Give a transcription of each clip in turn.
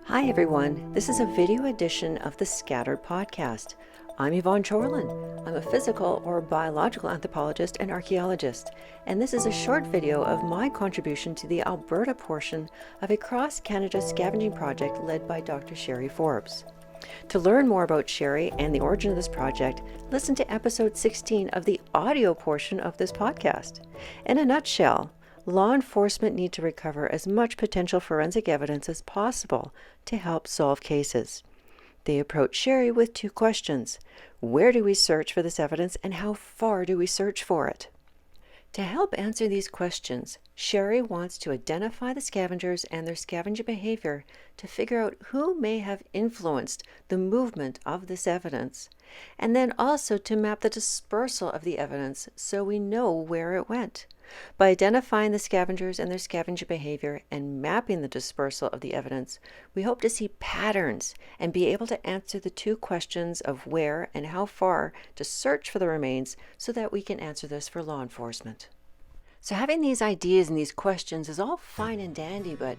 Hi everyone, this is a video edition of the Scattered podcast. I'm Yvonne Chorlin. I'm a physical or biological anthropologist and archaeologist, and this is a short video of my contribution to the Alberta portion of a cross-Canada scavenging project led by Dr. Sherry Forbes. To learn more about Sherry and the origin of this project, listen to episode 16 of the audio portion of this podcast. In a nutshell, law enforcement need to recover as much potential forensic evidence as possible to help solve cases. They approach Sherry with two questions. Where do we search for this evidence and how far do we search for it? To help answer these questions, Sherry wants to identify the scavengers and their scavenger behavior to figure out who may have influenced the movement of this evidence, and then also to map the dispersal of the evidence so we know where it went. By identifying the scavengers and their scavenger behavior and mapping the dispersal of the evidence, we hope to see patterns and be able to answer the two questions of where and how far to search for the remains so that we can answer this for law enforcement. So having these ideas and these questions is all fine and dandy, but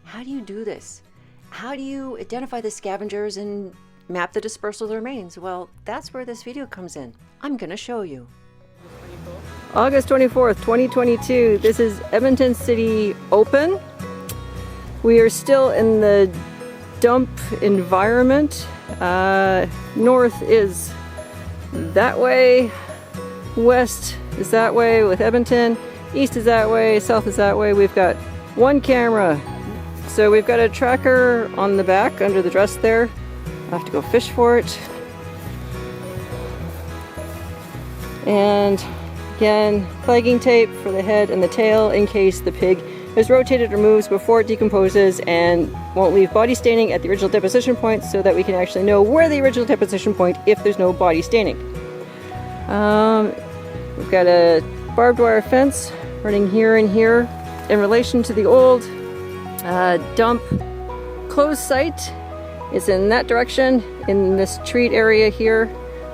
how do you do this? How do you identify the scavengers and map the dispersal of the remains? Well, that's where this video comes in. I'm going to show you. August 24th, 2022. This is Edmonton City Open. We are still in the dump environment. North is that way, west is that way with Edmonton, east is that way, south is that way. We've got one camera. So we've got a tracker on the back under the dress there. I'll have to go fish for it. And again, flagging tape for the head and the tail in case the pig is rotated or moves before it decomposes and won't leave body staining at the original deposition point so that we can actually know where the original deposition point if there's no body staining. We've got a barbed wire fence running here and here. In relation to the old dump closed site is in that direction, in this treat area here,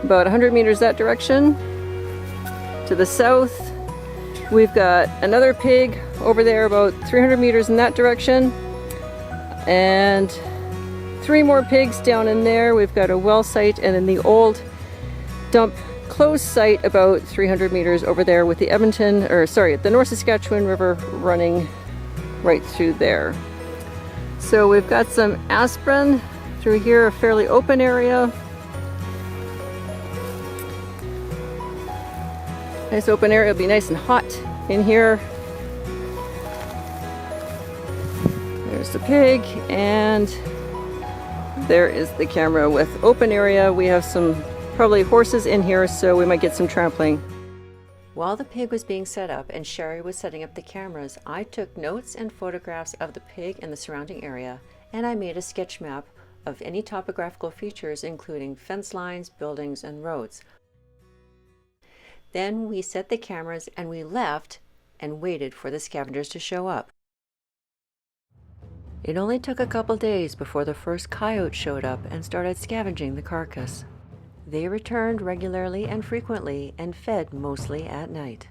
about 100 meters that direction. To the south, we've got another pig over there about 300 meters in that direction, and three more pigs down in there. We've got a well site and then the old dump closed site about 300 meters over there with the the North Saskatchewan River running right through there. So we've got some aspirin through here, a fairly open area. Nice open area, it'll be nice and hot in here. There's the pig, and there is the camera with open area. We have some probably horses in here, so we might get some trampling. While the pig was being set up and Sherry was setting up the cameras, I took notes and photographs of the pig and the surrounding area, and I made a sketch map of any topographical features including fence lines, buildings, and roads. Then we set the cameras and we left and waited for the scavengers to show up. It only took a couple days before the first coyote showed up and started scavenging the carcass. They returned regularly and frequently and fed mostly at night.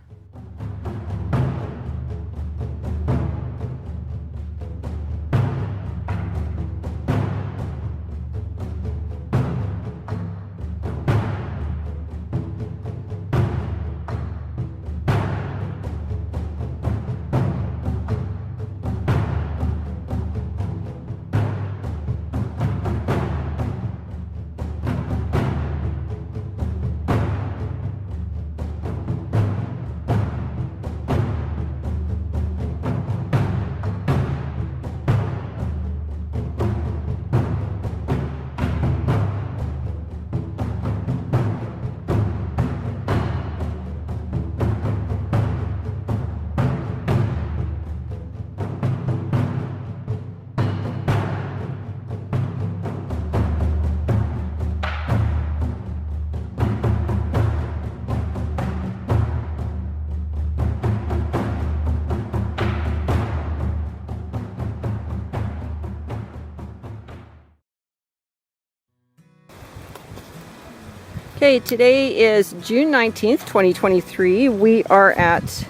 Okay, today is June 19th, 2023. We are at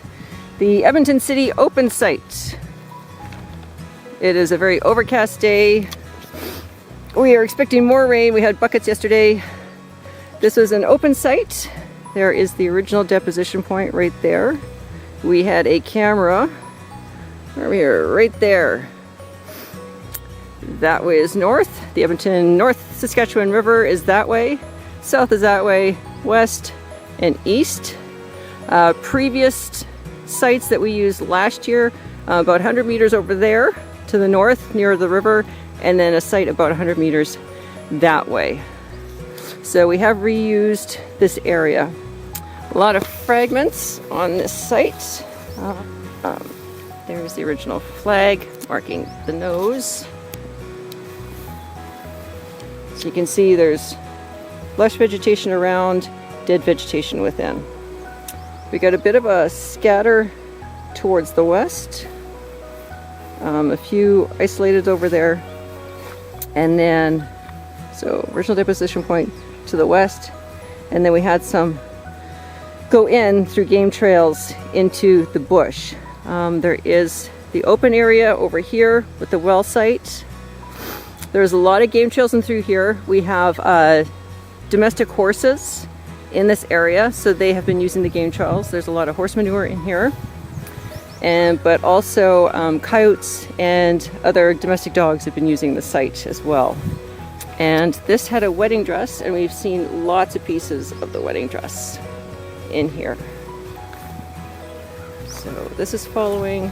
the Edmonton City Open site. It is a very overcast day. We are expecting more rain. We had buckets yesterday. This was an open site. There is the original deposition point right there. We had a camera over here, right there. That way is north. The Edmonton North Saskatchewan River is that way. South is that way. West and east. Previous sites that we used last year, about 100 meters over there to the north near the river, and then a site about 100 meters that way. So we have reused this area. A lot of fragments on this site. There's the original flag marking the nose. So you can see there's lush vegetation around, dead vegetation within. We got a bit of a scatter towards the west. A few isolated over there. And then, so original deposition point to the west. And then we had some go in through game trails into the bush. There is the open area over here with the well site. There's a lot of game trails in through here. We have domestic horses in this area, so they have been using the game trails. There's a lot of horse manure in here, but also coyotes and other domestic dogs have been using the site as well. And this had a wedding dress, and we've seen lots of pieces of the wedding dress in here. So this is following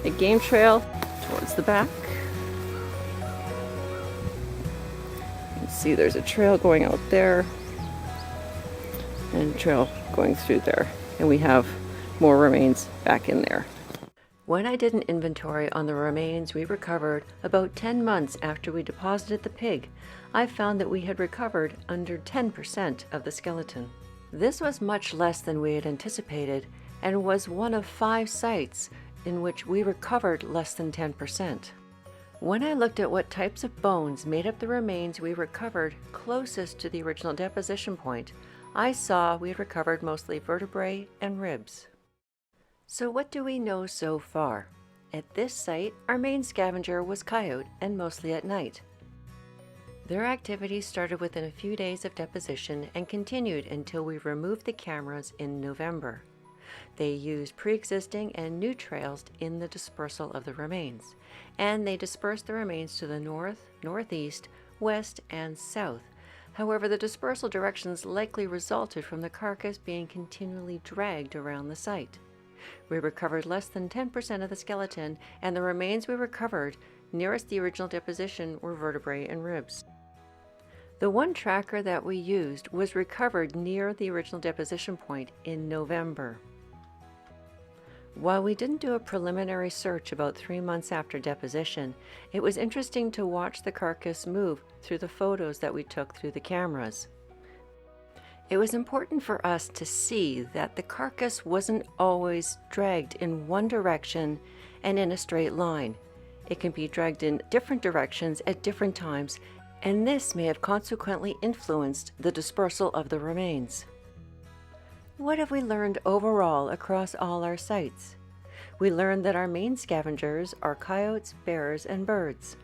a game trail towards the back. You can see there's a trail going out there and a trail going through there, and we have more remains back in there. When I did an inventory on the remains we recovered about 10 months after we deposited the pig, I found that we had recovered under 10% of the skeleton. This was much less than we had anticipated and was one of 5 sites in which we recovered less than 10%. When I looked at what types of bones made up the remains we recovered closest to the original deposition point, I saw we had recovered mostly vertebrae and ribs. So what do we know so far? At this site, our main scavenger was coyote, and mostly at night. Their activity started within a few days of deposition and continued until we removed the cameras in November. They used pre-existing and new trails in the dispersal of the remains, and they dispersed the remains to the north, northeast, west, and south. However, the dispersal directions likely resulted from the carcass being continually dragged around the site. We recovered less than 10% of the skeleton, and the remains we recovered nearest the original deposition were vertebrae and ribs. The one tracker that we used was recovered near the original deposition point in November. While we didn't do a preliminary search about 3 months after deposition, it was interesting to watch the carcass move through the photos that we took through the cameras. It was important for us to see that the carcass wasn't always dragged in one direction and in a straight line. It can be dragged in different directions at different times, and this may have consequently influenced the dispersal of the remains. What have we learned overall across all our sites? We learned that our main scavengers are coyotes, bears, and birds.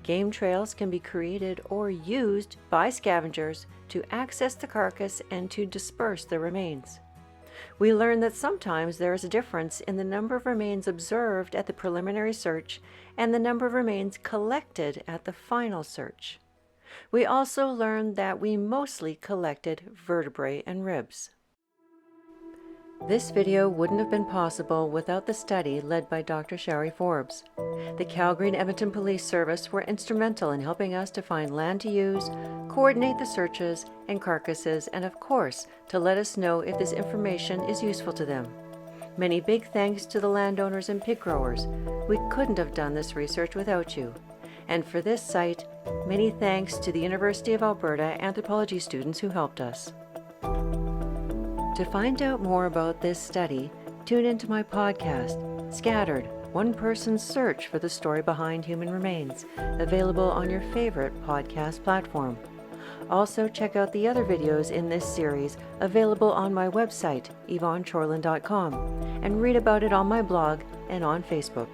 Game trails can be created or used by scavengers to access the carcass and to disperse the remains. We learned that sometimes there is a difference in the number of remains observed at the preliminary search and the number of remains collected at the final search. We also learned that we mostly collected vertebrae and ribs. This video wouldn't have been possible without the study led by Dr. Sherry Forbes. The Calgary and Edmonton Police Service were instrumental in helping us to find land to use, coordinate the searches and carcasses, and of course, to let us know if this information is useful to them. Many big thanks to the landowners and pig growers. We couldn't have done this research without you. And for this site, many thanks to the University of Alberta anthropology students who helped us. To find out more about this study, tune into my podcast, Scattered, One Person's Search for the Story Behind Human Remains, available on your favorite podcast platform. Also, check out the other videos in this series, available on my website, yvonnechorlin.com, and read about it on my blog and on Facebook.